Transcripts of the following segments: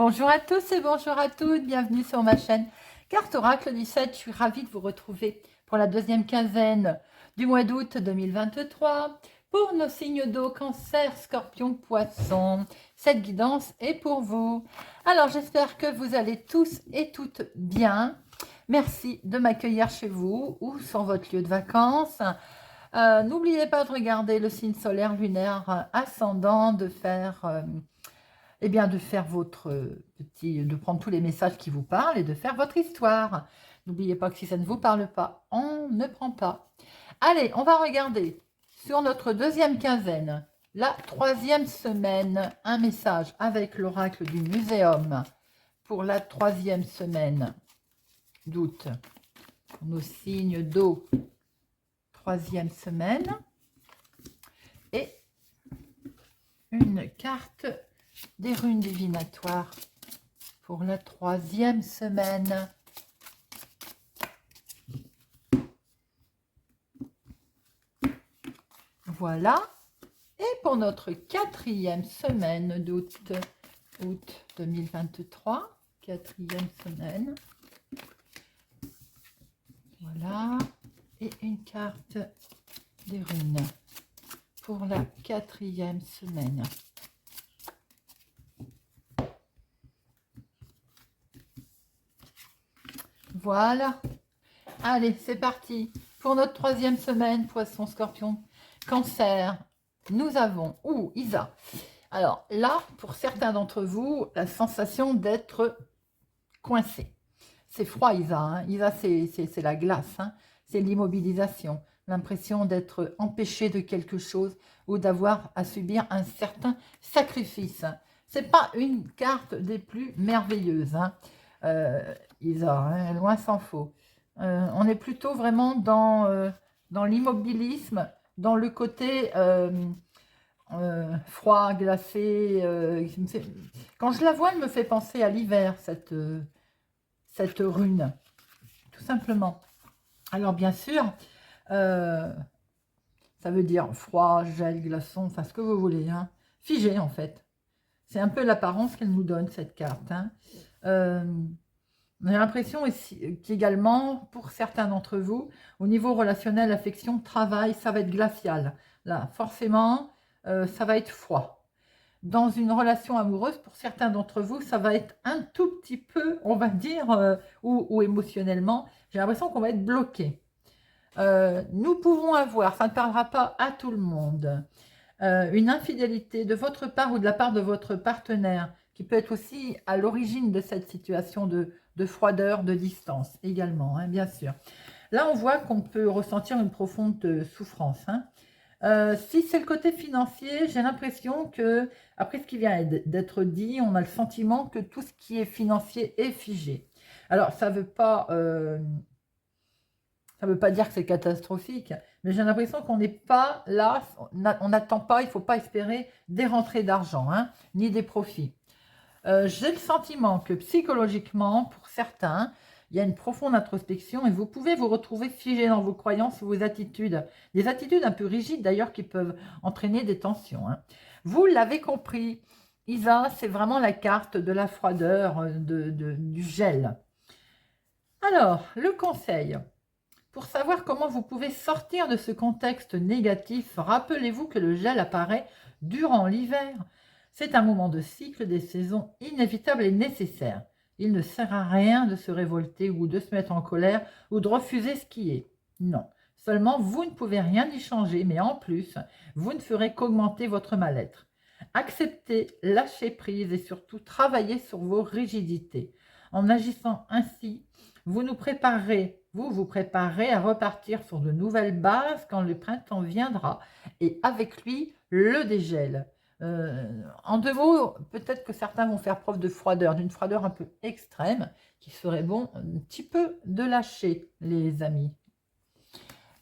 Bonjour à tous et bonjour à toutes, bienvenue sur ma chaîne Carte Oracle 17. Je suis ravie de vous retrouver pour la deuxième quinzaine du mois d'août 2023 pour nos signes d'eau, Cancer, Scorpion, Poisson. Cette guidance est pour vous. Alors j'espère que vous allez tous et toutes bien. Merci de m'accueillir chez vous ou sur votre lieu de vacances. N'oubliez pas de regarder le signe solaire, lunaire, ascendant, de faire... eh bien, de faire votre de prendre tous les messages qui vous parlent et de faire votre histoire. N'oubliez pas que si ça ne vous parle pas, on ne prend pas. Allez, on va regarder sur notre deuxième quinzaine, la troisième semaine, un message avec l'oracle du muséum pour la troisième semaine d'août. Nos signes d'eau, troisième semaine. Et une carte des runes divinatoires pour la troisième semaine. Voilà. Et pour notre quatrième semaine d'août, août 2023, quatrième semaine. Voilà. Et une carte des runes pour la quatrième semaine. Voilà. Allez, c'est parti. Pour notre troisième semaine, Poisson, Scorpion, Cancer, nous avons, Isa. Alors là, pour certains d'entre vous, la sensation d'être coincé. C'est froid, Isa. Hein. Isa, c'est la glace. Hein. C'est l'immobilisation. L'impression d'être empêché de quelque chose ou d'avoir à subir un certain sacrifice. C'est pas une carte des plus merveilleuses. Hein. Isa, hein, loin s'en faut. On est plutôt vraiment dans l'immobilisme, dans le côté froid, glacé. Quand je la vois, elle me fait penser à l'hiver, cette rune, tout simplement. Alors bien sûr, ça veut dire froid, gel, glaçon, enfin ce que vous voulez, hein. Figé en fait. C'est un peu l'apparence qu'elle nous donne, cette carte. Hein. J'ai l'impression qu'également, pour certains d'entre vous, au niveau relationnel, affection, travail, ça va être glacial. Là, forcément, ça va être froid. Dans une relation amoureuse, pour certains d'entre vous, ça va être un tout petit peu, on va dire, ou émotionnellement, j'ai l'impression qu'on va être bloqué. Nous pouvons avoir, ça ne parlera pas à tout le monde, une infidélité de votre part ou de la part de votre partenaire, qui peut être aussi à l'origine de cette situation de froideur, de distance également, hein, bien sûr. Là, on voit qu'on peut ressentir une profonde souffrance. Hein. Si c'est le côté financier, j'ai l'impression que, après ce qui vient d'être dit, on a le sentiment que tout ce qui est financier est figé. Alors, ça veut pas dire que c'est catastrophique, mais j'ai l'impression qu'on n'est pas là, on n'attend pas, il ne faut pas espérer des rentrées d'argent, hein, ni des profits. J'ai le sentiment que psychologiquement, pour certains, il y a une profonde introspection et vous pouvez vous retrouver figé dans vos croyances ou vos attitudes. Des attitudes un peu rigides d'ailleurs qui peuvent entraîner des tensions. Hein. Vous l'avez compris, Isa, c'est vraiment la carte de la froideur, du gel. Alors, le conseil. Pour savoir comment vous pouvez sortir de ce contexte négatif, rappelez-vous que le gel apparaît durant l'hiver. C'est un moment de cycle des saisons inévitable et nécessaire. Il ne sert à rien de se révolter ou de se mettre en colère ou de refuser ce qui est. Non, seulement vous ne pouvez rien y changer, mais en plus, vous ne ferez qu'augmenter votre mal-être. Acceptez, lâchez prise et surtout travaillez sur vos rigidités. En agissant ainsi, vous vous préparez à repartir sur de nouvelles bases quand le printemps viendra et avec lui le dégel. En deux mots, peut-être que certains vont faire preuve de froideur, d'une froideur un peu extrême, qui serait bon un petit peu de lâcher, les amis.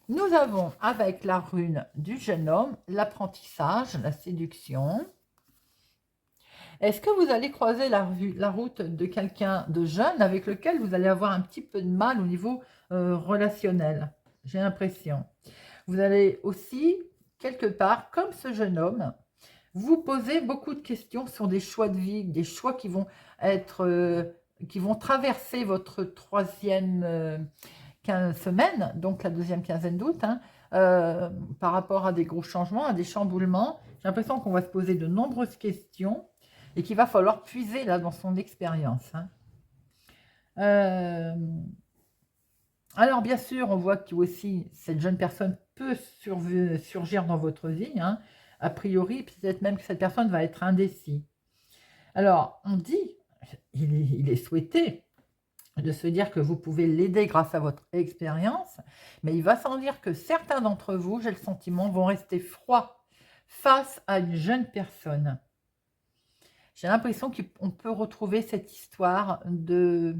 Nous avons avec la rune du jeune homme l'apprentissage, la séduction. Est-ce que vous allez croiser la route de quelqu'un de jeune avec lequel vous allez avoir un petit peu de mal au niveau relationnel? J'ai l'impression. Vous allez aussi, quelque part, comme ce jeune homme, Vous posez beaucoup de questions sur des choix de vie, des choix qui vont être, qui vont traverser votre troisième semaine, donc la deuxième quinzaine d'août, hein, par rapport à des gros changements, à des chamboulements. J'ai l'impression qu'on va se poser de nombreuses questions et qu'il va falloir puiser là dans son expérience. Hein. Alors bien sûr, on voit que aussi cette jeune personne peut surgir dans votre vie. Hein. A priori, peut-être même que cette personne va être indécis. Alors, on dit, il est souhaité de se dire que vous pouvez l'aider grâce à votre expérience, mais il va sans dire que certains d'entre vous, j'ai le sentiment, vont rester froids face à une jeune personne. J'ai l'impression qu'on peut retrouver cette histoire de...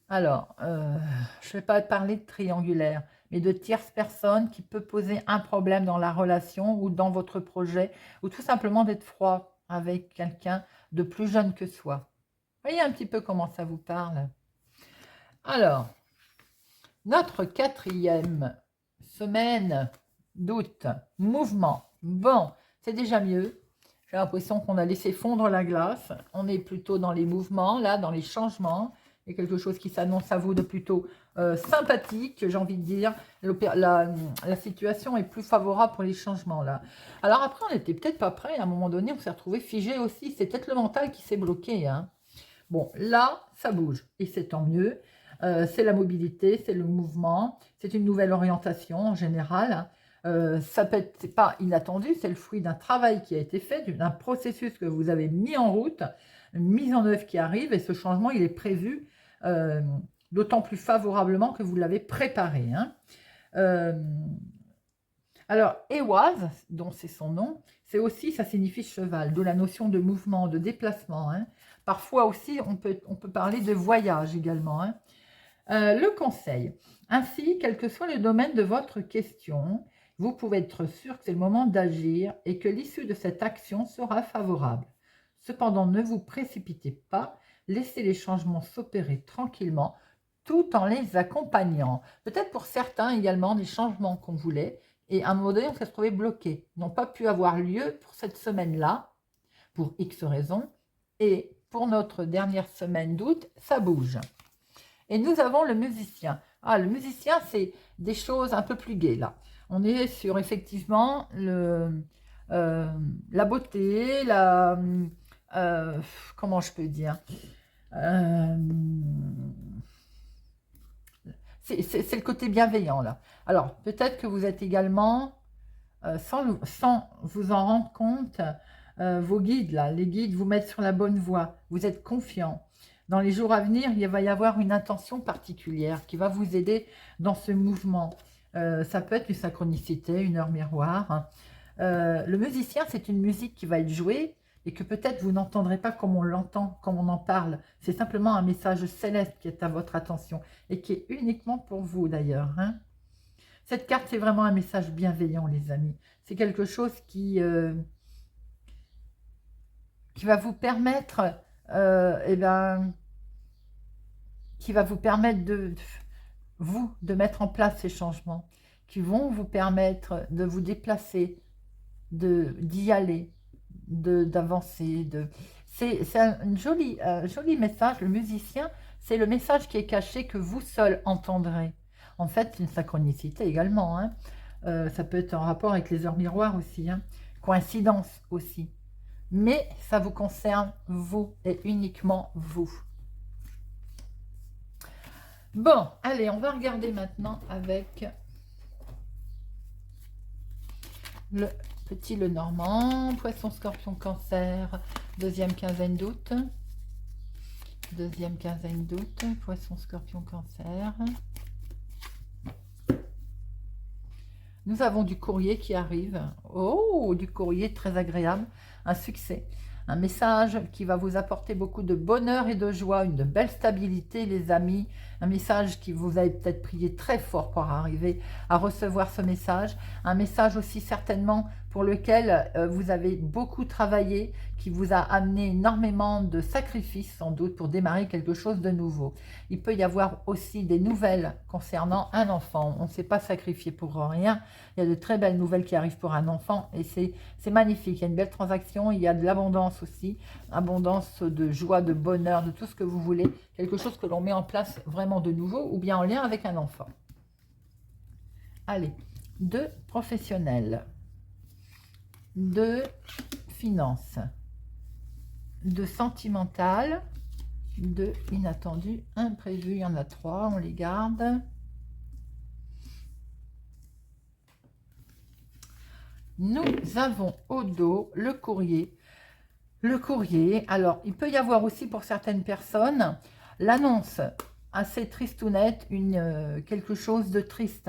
Alors, je ne vais pas parler de triangulaire, mais de tierce personne qui peut poser un problème dans la relation ou dans votre projet, ou tout simplement d'être froid avec quelqu'un de plus jeune que soi. Voyez un petit peu comment ça vous parle. Alors, notre quatrième semaine d'août, mouvement. Bon, c'est déjà mieux. J'ai l'impression qu'on a laissé fondre la glace. On est plutôt dans les mouvements, là, dans les changements. Il y a quelque chose qui s'annonce à vous de plutôt sympathique, j'ai envie de dire. La situation est plus favorable pour les changements, là. Alors après, on n'était peut-être pas prêt. À un moment donné, on s'est retrouvé figé aussi. C'est peut-être le mental qui s'est bloqué. Hein. Bon, là, ça bouge. Et c'est tant mieux. C'est la mobilité, c'est le mouvement. C'est une nouvelle orientation en général. Ça peut être, c'est pas inattendu. C'est le fruit d'un travail qui a été fait, d'un processus que vous avez mis en route, une mise en œuvre qui arrive. Et ce changement, il est prévu d'autant plus favorablement que vous l'avez préparé. Hein. Alors, Ewaz, dont c'est son nom, c'est aussi, ça signifie cheval, de la notion de mouvement, de déplacement. Hein. Parfois aussi, on peut parler de voyage également. Hein. Le conseil. Ainsi, quel que soit le domaine de votre question, vous pouvez être sûr que c'est le moment d'agir et que l'issue de cette action sera favorable. Cependant, ne vous précipitez pas. Laissez les changements s'opérer tranquillement tout en les accompagnant. Peut-être pour certains également des changements qu'on voulait et à un moment donné on s'est retrouvé bloqué, n'ont pas pu avoir lieu pour cette semaine-là, pour X raisons, et pour notre dernière semaine d'août, ça bouge. Et nous avons le musicien. Ah, le musicien, c'est des choses un peu plus gaies là. On est sur effectivement la beauté, comment je peux dire, c'est le côté bienveillant là. Alors peut-être que vous êtes également, sans vous en rendre compte, vos guides là, les guides vous mettent sur la bonne voie. Vous êtes confiant. Dans les jours à venir, il va y avoir une intention particulière qui va vous aider dans ce mouvement. Ça peut être une synchronicité, une heure miroir. Hein. Le musicien, c'est une musique qui va être jouée et que peut-être vous n'entendrez pas comme on l'entend, comme on en parle. C'est simplement un message céleste qui est à votre attention et qui est uniquement pour vous d'ailleurs. Hein. Cette carte, c'est vraiment un message bienveillant, les amis. C'est quelque chose qui va vous permettre, qui va vous permettre de mettre en place ces changements, qui vont vous permettre de vous déplacer, d'y aller, d'avancer. C'est un joli message. Le musicien, c'est le message qui est caché que vous seul entendrez. En fait, c'est une synchronicité également. Hein. Ça peut être en rapport avec les heures miroirs aussi. Hein. Coïncidence aussi. Mais ça vous concerne, vous, et uniquement vous. Bon, allez, on va regarder maintenant avec le petit Lenormand, Poisson, Scorpion, Cancer, deuxième quinzaine d'août. Deuxième quinzaine d'août, Poisson, Scorpion, Cancer. Nous avons du courrier qui arrive. Oh, du courrier très agréable. Un succès. Un message qui va vous apporter beaucoup de bonheur et de joie, une belle stabilité, les amis. un message qui vous avez peut-être prié très fort pour arriver à recevoir ce message, un message aussi certainement pour lequel vous avez beaucoup travaillé, qui vous a amené énormément de sacrifices sans doute pour démarrer quelque chose de nouveau. Il peut y avoir aussi des nouvelles concernant un enfant. On ne s'est pas sacrifié pour rien. Il y a de très belles nouvelles qui arrivent pour un enfant et c'est magnifique. Il y a une belle transaction, il y a de l'abondance aussi, abondance de joie, de bonheur, de tout ce que vous voulez. Quelque chose que l'on met en place vraiment de nouveau ou bien en lien avec un enfant. Allez, 2 professionnels, 2 finances, 2 sentimental, 2 inattendu, imprévu, il y en a 3, on les garde. Nous avons au dos le courrier. Le courrier, alors il peut y avoir aussi pour certaines personnes l'annonce assez tristounette, quelque chose de triste.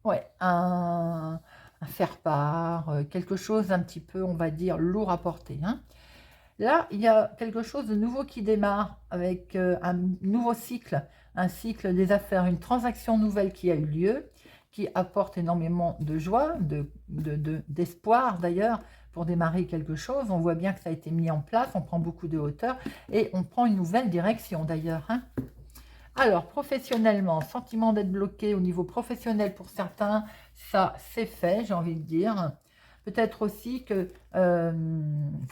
Ouais, un faire-part, quelque chose un petit peu, on va dire, lourd à porter. Hein. Là, il y a quelque chose de nouveau qui démarre avec un nouveau cycle, un cycle des affaires, une transaction nouvelle qui a eu lieu, qui apporte énormément de joie, d'espoir d'ailleurs, pour démarrer quelque chose. On voit bien que ça a été mis en place, on prend beaucoup de hauteur et on prend une nouvelle direction d'ailleurs. Hein. Alors, professionnellement, sentiment d'être bloqué au niveau professionnel pour certains, ça c'est fait, j'ai envie de dire. Peut-être aussi que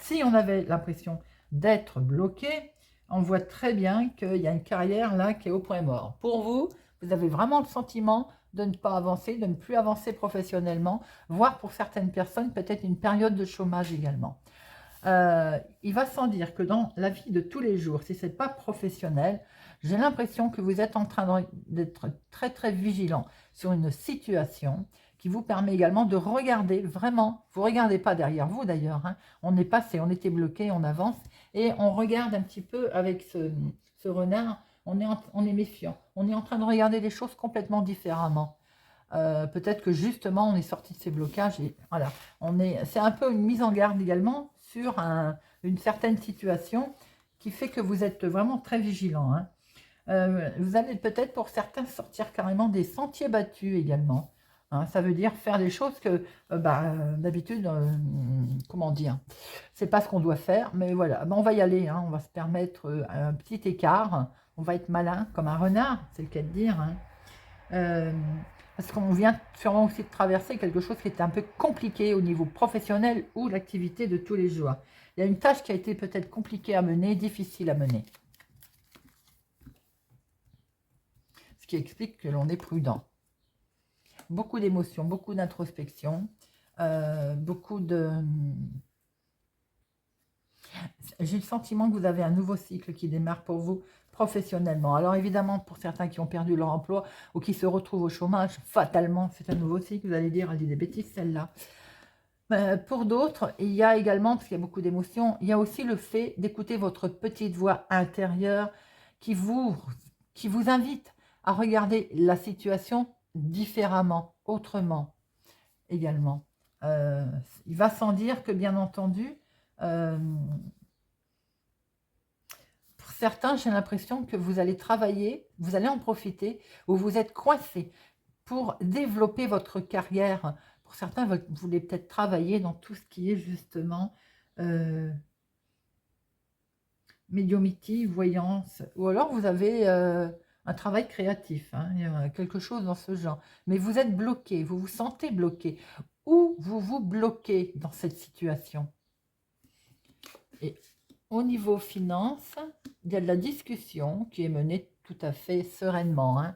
si on avait l'impression d'être bloqué, on voit très bien qu'il y a une carrière là qui est au point mort. Pour vous, vous avez vraiment le sentiment de ne pas avancer, de ne plus avancer professionnellement, voire pour certaines personnes, peut-être une période de chômage également. Il va sans dire que dans la vie de tous les jours, si ce n'est pas professionnel, j'ai l'impression que vous êtes en train d'être très très vigilant sur une situation qui vous permet également de regarder vraiment, vous ne regardez pas derrière vous d'ailleurs, hein, on est passé, on était bloqué, on avance et on regarde un petit peu avec ce renard, on est méfiant, on est en train de regarder les choses complètement différemment. Peut-être que justement on est sorti de ces blocages et voilà, c'est un peu une mise en garde également sur une certaine situation qui fait que vous êtes vraiment très vigilant. Hein. Vous allez peut-être pour certains sortir carrément des sentiers battus également. Hein, ça veut dire faire des choses que d'habitude, comment dire, c'est pas ce qu'on doit faire, mais voilà, on va y aller, hein, on va se permettre un petit écart, on va être malin comme un renard, c'est le cas de dire. Hein. Parce qu'on vient sûrement aussi de traverser quelque chose qui était un peu compliqué au niveau professionnel ou l'activité de tous les jours. Il y a une tâche qui a été peut-être compliquée à mener, difficile à mener. Ce qui explique que l'on est prudent. Beaucoup d'émotions, beaucoup d'introspection, beaucoup de... J'ai le sentiment que vous avez un nouveau cycle qui démarre pour vous professionnellement. Alors évidemment, pour certains qui ont perdu leur emploi ou qui se retrouvent au chômage, fatalement, c'est un nouveau cycle. Vous allez dire, elle dit des bêtises celle-là. Pour d'autres, il y a également, parce qu'il y a beaucoup d'émotions, il y a aussi le fait d'écouter votre petite voix intérieure qui vous invite à regarder la situation différemment, autrement également. Il va sans dire que, bien entendu, pour certains, j'ai l'impression que vous allez travailler, vous allez en profiter, ou vous êtes coincé pour développer votre carrière. Pour certains, vous voulez peut-être travailler dans tout ce qui est justement médiumnité, voyance, ou alors vous avez un travail créatif, hein, il y a quelque chose dans ce genre. Mais vous êtes bloqué, vous vous sentez bloqué, ou vous vous bloquez dans cette situation. Et au niveau finance, il y a de la discussion qui est menée tout à fait sereinement. Hein.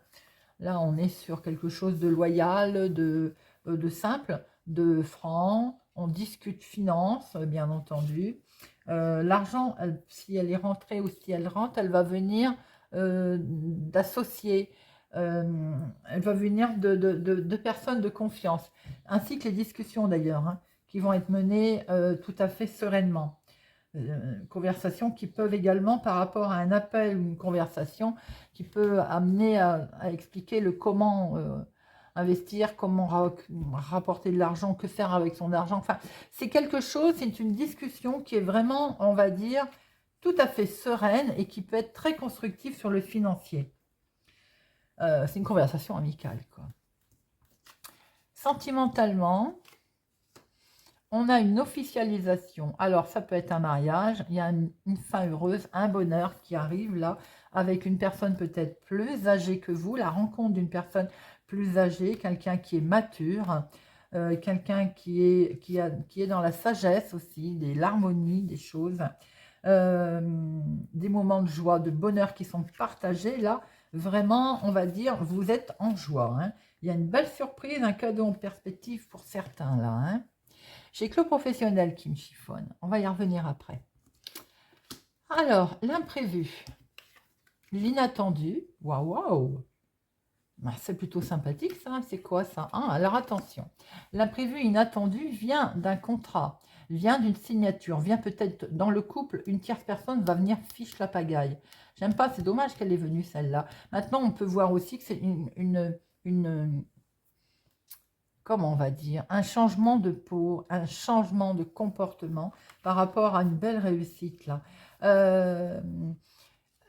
Là, on est sur quelque chose de loyal, de simple, de franc. On discute finance, bien entendu. L'argent, si elle est rentrée ou si elle rentre, elle va venir d'associés. Elle va venir de personnes de confiance. Ainsi que les discussions d'ailleurs, hein, qui vont être menées tout à fait sereinement. Conversations qui peuvent également, par rapport à un appel ou une conversation, qui peut amener à expliquer le comment investir, comment rapporter de l'argent, que faire avec son argent. Enfin, c'est quelque chose, c'est une discussion qui est vraiment, on va dire, tout à fait sereine et qui peut être très constructive sur le financier. C'est une conversation amicale, quoi. Sentimentalement, on a une officialisation. Alors, ça peut être un mariage, il y a une fin heureuse, un bonheur qui arrive là, avec une personne peut-être plus âgée que vous, la rencontre d'une personne plus âgée, quelqu'un qui est mature, quelqu'un qui est dans la sagesse aussi, l'harmonie des choses, des moments de joie, de bonheur qui sont partagés. Là, vraiment, on va dire, vous êtes en joie, hein. Il y a une belle surprise, un cadeau en perspective pour certains là, hein. J'ai que le professionnel qui me chiffonne. On va y revenir après. Alors, l'imprévu, l'inattendu. Waouh, waouh. Ben, c'est plutôt sympathique ça. C'est quoi ça? Alors attention. L'imprévu inattendu vient d'un contrat, vient d'une signature, vient peut-être dans le couple, une tierce personne va venir fiche la pagaille. J'aime pas, c'est dommage qu'elle est venue celle-là. Maintenant, on peut voir aussi que c'est comment on va dire, un changement de peau, un changement de comportement par rapport à une belle réussite là.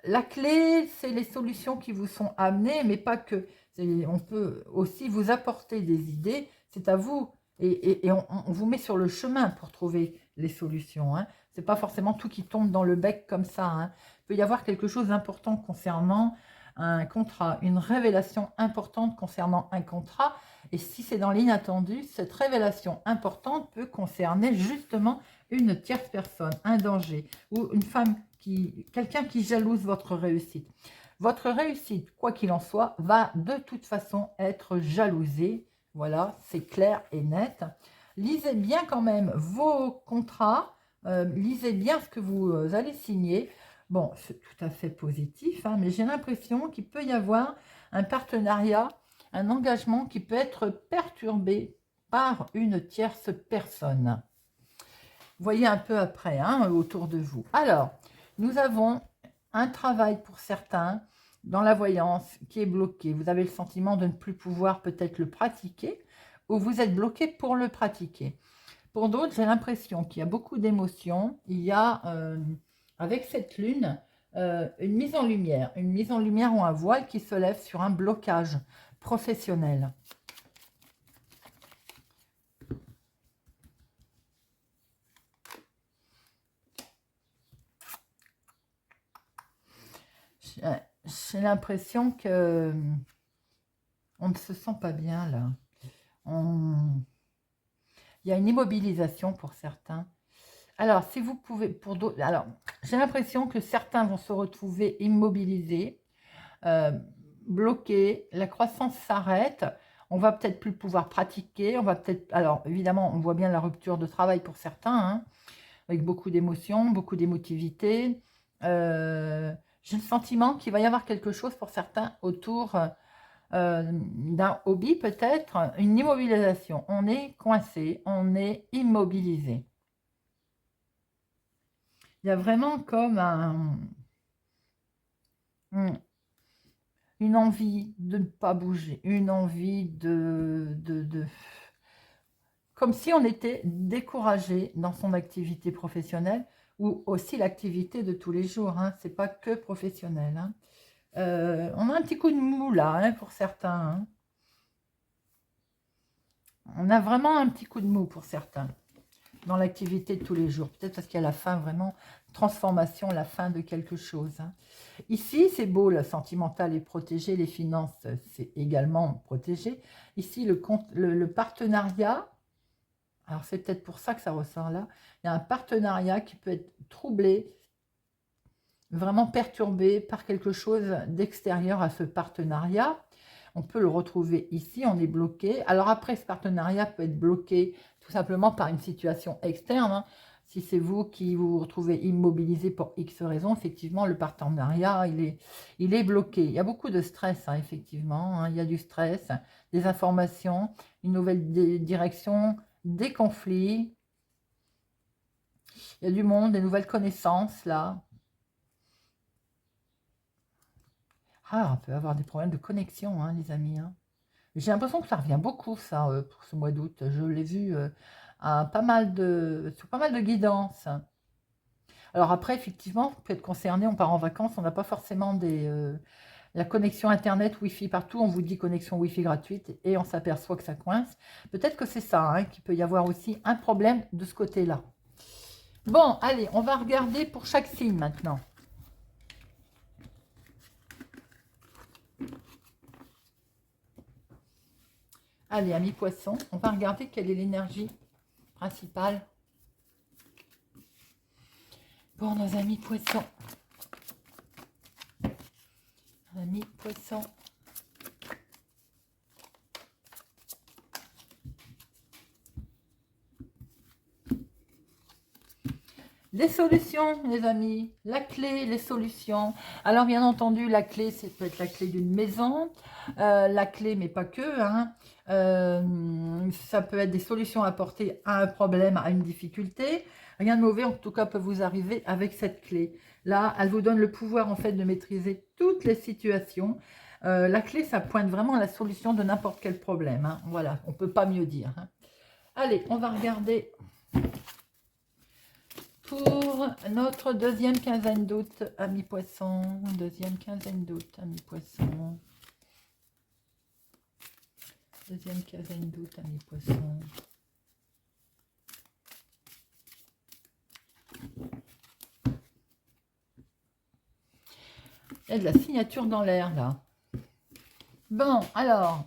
La clé, c'est les solutions qui vous sont amenées, mais pas que. On peut aussi vous apporter des idées, c'est à vous. Et on vous met sur le chemin pour trouver les solutions, hein. Ce n'est pas forcément tout qui tombe dans le bec comme ça, hein. Il peut y avoir quelque chose d'important concernant un contrat, une révélation importante concernant un contrat. Et si c'est dans l'inattendu, cette révélation importante peut concerner justement une tierce personne, un danger, ou une femme, quelqu'un qui jalouse votre réussite. Votre réussite, quoi qu'il en soit, va de toute façon être jalousée. Voilà, c'est clair et net. Lisez bien quand même vos contrats, lisez bien ce que vous allez signer. Bon, c'est tout à fait positif, hein, mais j'ai l'impression qu'il peut y avoir un partenariat, un engagement qui peut être perturbé par une tierce personne. Voyez un peu après, hein, autour de vous. Alors, nous avons un travail pour certains dans la voyance qui est bloqué. Vous avez le sentiment de ne plus pouvoir peut-être le pratiquer ou vous êtes bloqué pour le pratiquer. Pour d'autres, j'ai l'impression qu'il y a beaucoup d'émotions. Il y a, avec cette lune, une mise en lumière ou un voile qui se lève sur un blocage professionnel. J'ai l'impression que on ne se sent pas bien là. Il y a une immobilisation pour certains. Alors, si vous pouvez, pour d'autres, alors j'ai l'impression que certains vont se retrouver immobilisés, bloqués. La croissance s'arrête. On va peut-être plus pouvoir pratiquer. On va peut-être, alors évidemment, on voit bien la rupture de travail pour certains, hein, avec beaucoup d'émotions, beaucoup d'émotivité. J'ai le sentiment qu'il va y avoir quelque chose pour certains autour d'un hobby, peut-être une immobilisation. On est coincé, on est immobilisé. Il y a vraiment comme une envie de ne pas bouger, une envie comme si on était découragé dans son activité professionnelle ou aussi l'activité de tous les jours, hein. C'est pas que professionnel, hein. On a un petit coup de mou là, hein, pour certains, hein. On a vraiment un petit coup de mou pour certains dans l'activité de tous les jours. Peut-être parce qu'il y a la fin, vraiment, transformation, la fin de quelque chose, hein. Ici, c'est beau, le sentimental est protégé, les finances, c'est également protégé. Ici, le partenariat, alors c'est peut-être pour ça que ça ressort là, il y a un partenariat qui peut être troublé, vraiment perturbé par quelque chose d'extérieur à ce partenariat. On peut le retrouver ici, on est bloqué. Alors après, ce partenariat peut être bloqué tout simplement par une situation externe, hein. Si c'est vous qui vous retrouvez immobilisé pour X raisons, effectivement, le partenariat, il est bloqué. Il y a beaucoup de stress, hein, effectivement, hein. Il y a du stress, des informations, une nouvelle direction, des conflits. Il y a du monde, des nouvelles connaissances, là. Ah, on peut avoir des problèmes de connexion, hein, les amis, hein. J'ai l'impression que ça revient beaucoup, ça, pour ce mois d'août. Je l'ai vu sur pas mal de guidances. Alors après, effectivement, on peut être concerné, on part en vacances, on n'a pas forcément la connexion Internet, Wi-Fi partout, on vous dit connexion Wi-Fi gratuite et on s'aperçoit que ça coince. Peut-être que c'est ça, hein, qu'il peut y avoir aussi un problème de ce côté-là. Bon, allez, on va regarder pour chaque signe maintenant. Allez, amis poissons, on va regarder quelle est l'énergie principale pour nos amis poissons. Amis poissons. Les solutions, les amis, la clé, les solutions. Alors, bien entendu, la clé, c'est peut-être la clé d'une maison, la clé, mais pas que, hein. Ça peut être des solutions à apporter à un problème, à une difficulté. Rien de mauvais, en tout cas, peut vous arriver avec cette clé. Là, elle vous donne le pouvoir, en fait, de maîtriser toutes les situations. La clé, ça pointe vraiment à la solution de n'importe quel problème, hein. Voilà, on ne peut pas mieux dire, hein. Allez, on va regarder pour notre deuxième quinzaine d'août, amis poissons. Deuxième quinzaine d'août, amis poissons. Deuxième quinzaine d'août, amis poissons. Il y a de la signature dans l'air, là. Bon, alors,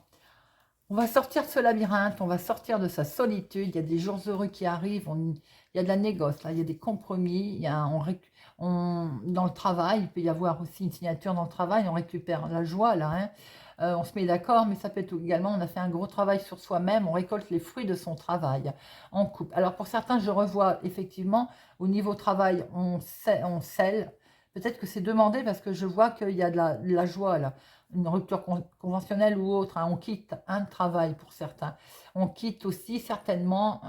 on va sortir de ce labyrinthe, on va sortir de sa solitude. Il y a des jours heureux qui arrivent, il y a de la négoce, là, il y a des compromis, il y a, dans le travail, il peut y avoir aussi une signature dans le travail, on récupère la joie, là, hein. On se met d'accord, mais ça peut être également, on a fait un gros travail sur soi-même, on récolte les fruits de son travail en couple. Alors pour certains, je revois effectivement, au niveau travail, on scelle. Peut-être que c'est demandé parce que je vois qu'il y a de la joie, là. Une rupture conventionnelle ou autre, hein. On quitte un travail pour certains. On quitte aussi certainement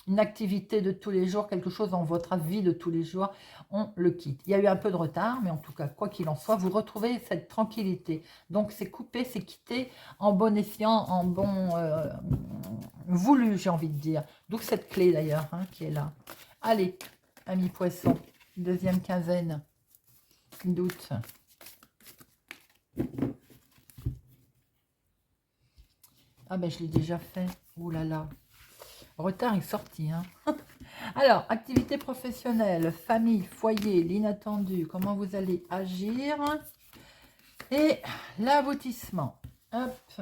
une activité de tous les jours, quelque chose dans votre vie de tous les jours, on le quitte. Il y a eu un peu de retard, mais en tout cas, quoi qu'il en soit, vous retrouvez cette tranquillité. Donc, c'est coupé, c'est quitté en bon escient, en bon voulu, j'ai envie de dire. D'où cette clé d'ailleurs, hein, qui est là. Allez, amis poissons, deuxième quinzaine d'août. Ah ben, je l'ai déjà fait. Ouh là là. Retard est sorti, hein. Alors, activité professionnelle, famille, foyer, l'inattendu, comment vous allez agir. Et l'aboutissement. Hop.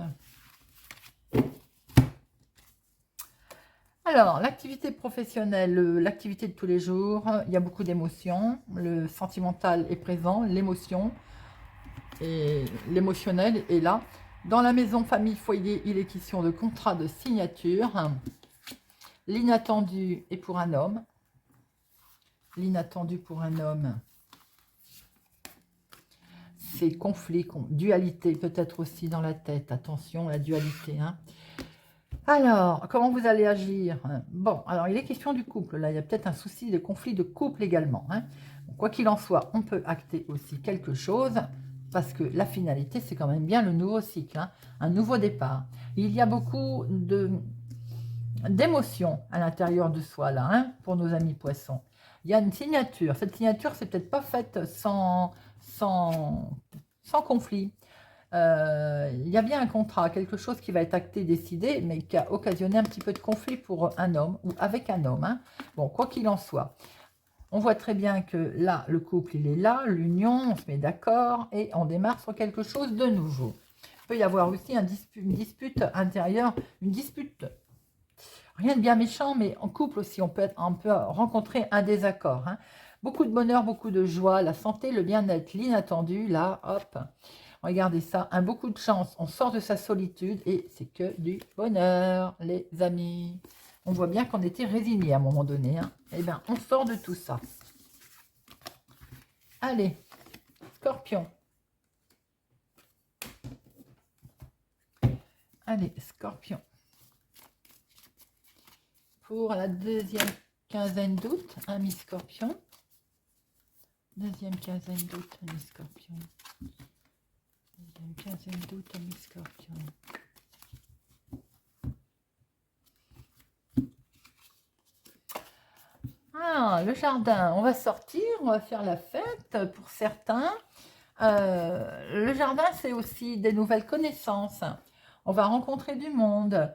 Alors, l'activité professionnelle, l'activité de tous les jours, il y a beaucoup d'émotions. Le sentimental est présent, l'émotion et l'émotionnel est là. Dans la maison, famille, foyer, il est question de contrat de signature. L'inattendu est pour un homme. L'inattendu pour un homme, c'est conflit, dualité peut-être aussi dans la tête. Attention, la dualité, hein. Alors, comment vous allez agir? Bon, alors il est question du couple. Là, il y a peut-être un souci de conflit de couple également, hein. Bon, quoi qu'il en soit, on peut acter aussi quelque chose parce que la finalité, c'est quand même bien le nouveau cycle, hein, un nouveau départ. Il y a beaucoup d'émotions à l'intérieur de soi, là, hein, pour nos amis poissons. Il y a une signature. Cette signature, c'est peut-être pas faite sans conflit. Il y a bien un contrat, quelque chose qui va être acté, décidé, mais qui a occasionné un petit peu de conflit pour un homme ou avec un homme, hein. Bon, quoi qu'il en soit, on voit très bien que là, le couple, il est là, l'union, on se met d'accord et on démarre sur quelque chose de nouveau. Il peut y avoir aussi une dispute intérieure, une dispute. Rien de bien méchant, mais en couple aussi, on peut rencontrer un désaccord, hein. Beaucoup de bonheur, beaucoup de joie, la santé, le bien-être, l'inattendu, là, hop. Regardez ça, beaucoup de chance, on sort de sa solitude et c'est que du bonheur, les amis. On voit bien qu'on était résignés à un moment donné, hein. Eh bien, on sort de tout ça. Allez, Scorpion. Allez, Scorpion. Pour la deuxième quinzaine d'août, ami Scorpion. Deuxième quinzaine d'août, ami Scorpion. Deuxième quinzaine d'août, ami Scorpion. Ah, le jardin, on va sortir, on va faire la fête pour certains. Le jardin, c'est aussi des nouvelles connaissances. On va rencontrer du monde.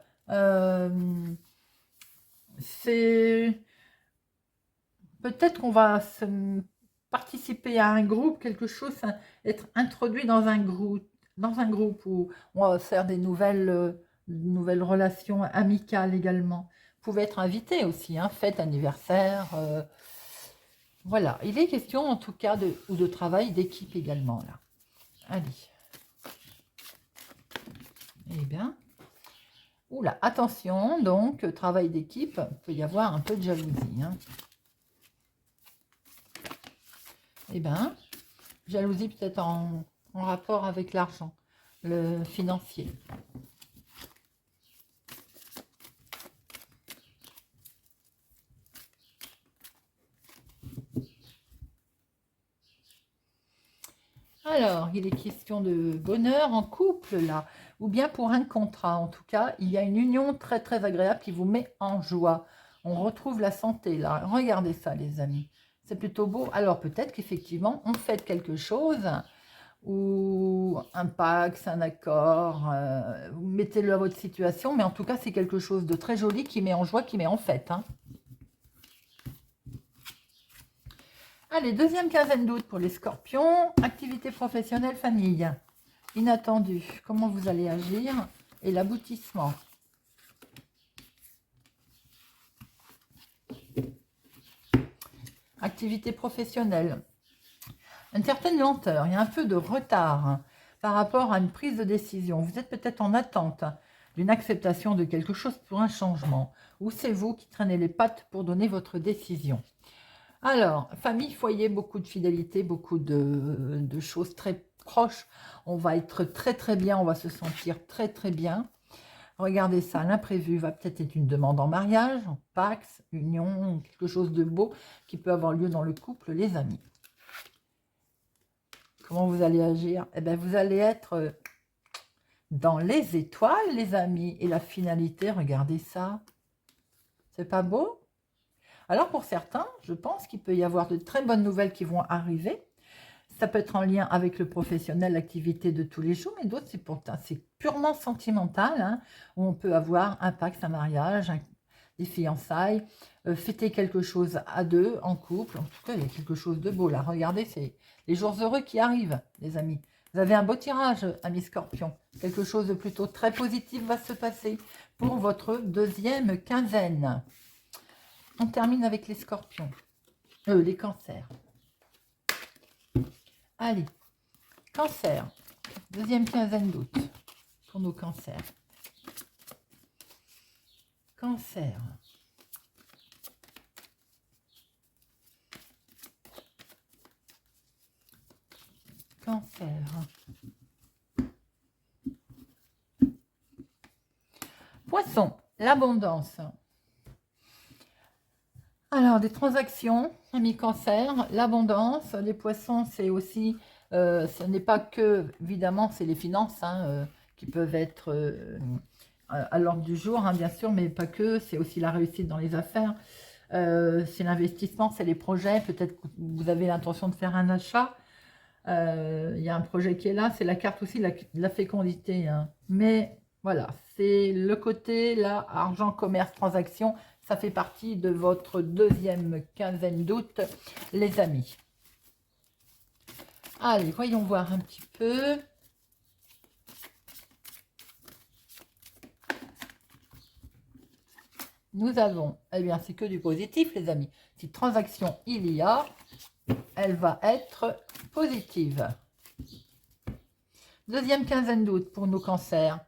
C'est peut-être qu'on va participer à un groupe, quelque chose, être introduit dans un groupe où on va faire des nouvelles relations amicales également. Vous pouvez être invité aussi, hein, fête, anniversaire. Voilà, il est question en tout cas de travail d'équipe également là. Allez. Eh bien, oula, attention, donc travail d'équipe, il peut y avoir un peu de jalousie. Hein. Eh bien, jalousie peut-être en rapport avec l'argent, le financier. Alors, il est question de bonheur en couple, là, ou bien pour un contrat. En tout cas, il y a une union très, très agréable qui vous met en joie. On retrouve la santé, là. Regardez ça, les amis. C'est plutôt beau. Alors, peut-être qu'effectivement, on fait quelque chose, ou un pacte, un accord, mettez-le à votre situation, mais en tout cas, c'est quelque chose de très joli qui met en joie, qui met en fête, hein. Allez, deuxième quinzaine d'août pour les scorpions. Activité professionnelle, famille. Inattendu. Comment vous allez agir? Et l'aboutissement. Activité professionnelle. Une certaine lenteur. Il y a un peu de retard par rapport à une prise de décision. Vous êtes peut-être en attente d'une acceptation de quelque chose pour un changement. Ou c'est vous qui traînez les pattes pour donner votre décision. Alors, famille, foyer, beaucoup de fidélité, beaucoup de choses très proches. On va être très très bien, on va se sentir très très bien. Regardez ça, l'imprévu va peut-être être une demande en mariage, en pax, union, quelque chose de beau qui peut avoir lieu dans le couple, les amis. Comment vous allez agir? Eh bien, vous allez être dans les étoiles, les amis. Et la finalité, regardez ça. C'est pas beau? Alors pour certains, je pense qu'il peut y avoir de très bonnes nouvelles qui vont arriver. Ça peut être en lien avec le professionnel, l'activité de tous les jours, mais d'autres, c'est purement sentimental, hein, où on peut avoir un pacte, un mariage, des fiançailles, fêter quelque chose à deux, en couple. En tout cas, il y a quelque chose de beau là. Regardez, c'est les jours heureux qui arrivent, les amis. Vous avez un beau tirage, amis Scorpion. Quelque chose de plutôt très positif va se passer pour votre deuxième quinzaine. On termine avec les scorpions, les cancers. Allez, cancer, deuxième quinzaine d'août pour nos cancers. Cancer. Cancer. Poisson, l'abondance. Alors, des transactions, amis cancer, l'abondance, les poissons, c'est aussi, ce n'est pas que, évidemment, c'est les finances hein, qui peuvent être à l'ordre du jour, hein, bien sûr, mais pas que, c'est aussi la réussite dans les affaires, c'est l'investissement, c'est les projets, peut-être que vous avez l'intention de faire un achat, il y a un projet qui est là, c'est la carte aussi de la fécondité, hein. Mais voilà, c'est le côté, là, argent, commerce, transaction, ça fait partie de votre deuxième quinzaine d'août, les amis. Allez, voyons voir un petit peu. Nous avons, eh bien, c'est que du positif, les amis. Si transaction il y a, elle va être positive. Deuxième quinzaine d'août pour nos cancers.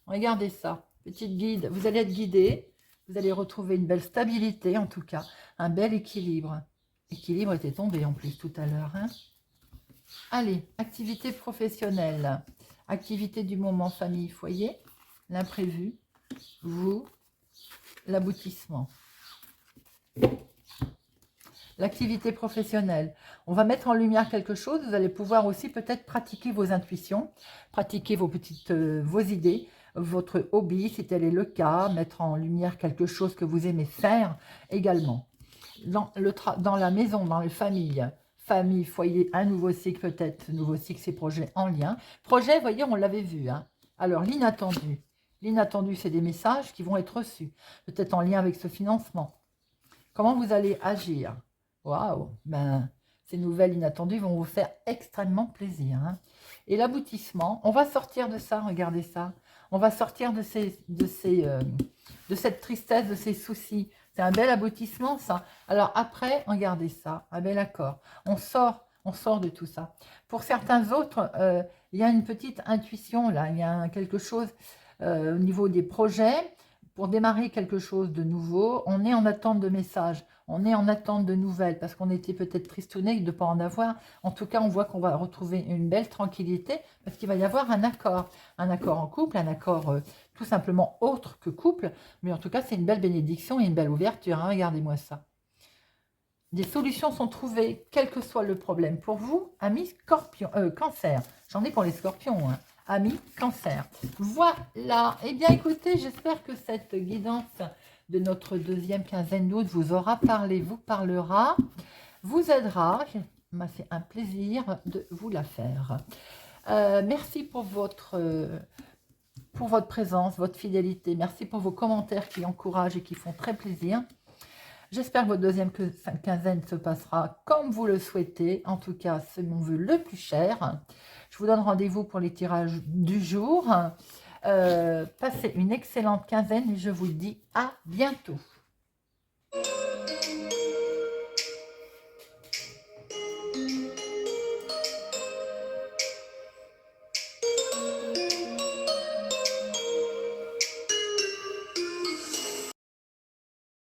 Regardez ça, petite guide. Vous allez être guidé. Vous allez retrouver une belle stabilité, en tout cas, un bel équilibre. L'équilibre était tombé en plus tout à l'heure. Hein. Allez, activité professionnelle. Activité du moment, famille, foyer. L'imprévu. Vous. L'aboutissement. L'activité professionnelle. On va mettre en lumière quelque chose. Vous allez pouvoir aussi peut-être pratiquer vos intuitions, pratiquer vos idées, votre hobby, si tel est le cas, mettre en lumière quelque chose que vous aimez faire également. dans la maison, dans les familles, famille, foyer, un nouveau cycle peut-être, nouveau cycle, c'est projet en lien. Projet, vous voyez, on l'avait vu. Hein. Alors, l'inattendu. L'inattendu, c'est des messages qui vont être reçus, peut-être en lien avec ce financement. Comment vous allez agir? Waouh, ben, ces nouvelles inattendues vont vous faire extrêmement plaisir. Hein. Et l'aboutissement, on va sortir de ça, regardez ça. On va sortir de cette tristesse, de ces soucis. C'est un bel aboutissement, ça. Alors après, regardez ça, un bel accord. On sort de tout ça. Pour certains autres, il y a une petite intuition, là. Il y a quelque chose au niveau des projets. Pour démarrer quelque chose de nouveau, on est en attente de messages, on est en attente de nouvelles, parce qu'on était peut-être tristouné de ne pas en avoir. En tout cas, on voit qu'on va retrouver une belle tranquillité, parce qu'il va y avoir un accord en couple, un accord tout simplement autre que couple, mais en tout cas, c'est une belle bénédiction et une belle ouverture, hein, regardez-moi ça. Des solutions sont trouvées, quel que soit le problème. Pour vous, amis scorpion, cancer, j'en ai pour les scorpions, hein. Amis cancer. Voilà. Eh bien, écoutez, j'espère que cette guidance de notre deuxième quinzaine d'août vous aura parlé, vous parlera, vous aidera. C'est un plaisir de vous la faire. Merci pour votre présence, votre fidélité. Merci pour vos commentaires qui encouragent et qui font très plaisir. J'espère que votre deuxième quinzaine se passera comme vous le souhaitez. En tout cas, c'est mon vœu le plus cher. Je vous donne rendez-vous pour les tirages du jour. Passez une excellente quinzaine et je vous dis à bientôt.